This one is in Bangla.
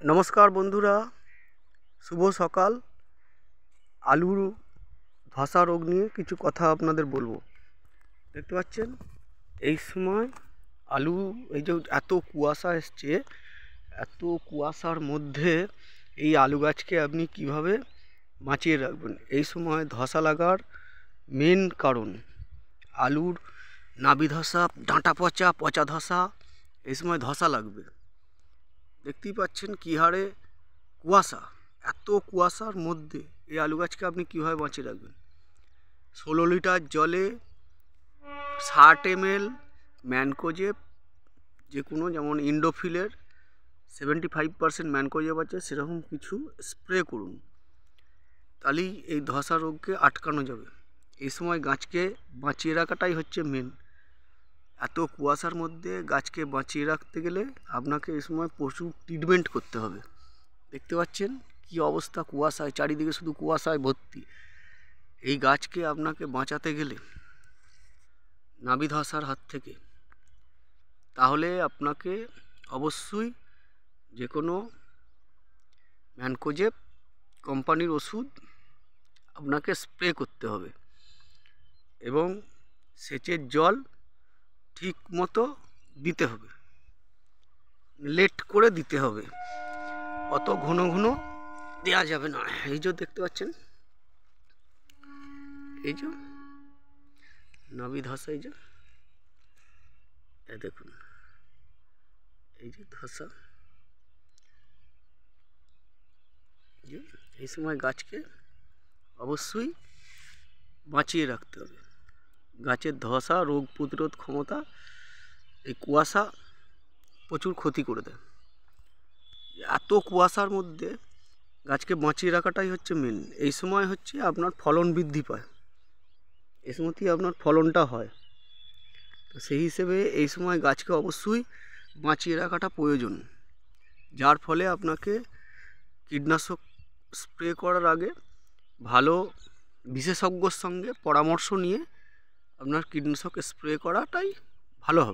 নমস্কার বন্ধুরা, শুভ সকাল। আলুর ধসা রোগ নিয়ে কিছু কথা আপনাদের বলবো। দেখতে পাচ্ছেন এই সময় আলু, এই যে এত কুয়াশা এসছে, এত কুয়াশার মধ্যে এই আলু গাছকে আপনি কিভাবে বাঁচিয়ে রাখবেন। এই সময় ধসা লাগার মেন কারণ আলুর নাবি ধসা, ডাঁটা পচা, পচা ধসা, এই সময় ধসা লাগবে। দেখতেই পাচ্ছেন কী হারে কুয়াশা। এত কুয়াশার মধ্যে এই আলু গাছকে আপনি কীভাবে বাঁচিয়ে রাখবেন। 16 লিটার জলে 60 ml ম্যানকোজেব, যে কোনো, যেমন ইন্ডোফিলের 75% ম্যানকোজেব আছে, সেরকম কিছু স্প্রে করুন। তাহলেই এই ধসা রোগকে আটকানো যাবে। এই সময় গাছকে বাঁচিয়ে রাখাটাই হচ্ছে মেন। এত কুয়াশার মধ্যে গাছকে বাঁচিয়ে রাখতে গেলে আপনাকে এই সময় প্রচুর ট্রিটমেন্ট করতে হবে। দেখতে পাচ্ছেন কি অবস্থা, কুয়াশায় চারিদিকে শুধু কুয়াশায় ভর্তি। এই গাছকে আপনাকে বাঁচাতে গেলে নাবি ধসার হাত থেকে, তাহলে আপনাকে অবশ্যই যে কোনো ম্যানকোজেব কোম্পানির ওষুধ আপনাকে স্প্রে করতে হবে এবং সেচের জল ঠিক মতো দিতে হবে, লেট করে দিতে হবে, অত ঘন ঘন দেওয়া যাবে না। এই যে দেখতে পাচ্ছেন, এই যে নাবি ধসা, এই যে দেখুন, এই যে ধসা। এই সময় গাছকে অবশ্যই বাঁচিয়ে রাখতে হবে। গাছের ধসা, রোগ প্রতিরোধ ক্ষমতা, এই কুয়াশা প্রচুর ক্ষতি করে দেয়। এত কুয়াশার মধ্যে গাছকে বাঁচিয়ে রাখাটাই হচ্ছে মেন। এই সময় হচ্ছে আপনার ফলন বৃদ্ধি পায়, এই সময়তেই আপনার ফলনটা হয়। তো সেই হিসেবে এই সময় গাছকে অবশ্যই বাঁচিয়ে রাখাটা প্রয়োজন। যার ফলে আপনাকে কীটনাশক স্প্রে করার আগে ভালো বিশেষজ্ঞর সঙ্গে পরামর্শ নিয়ে আপনার কীটনাশক স্প্রে করাটাই ভালো হবে।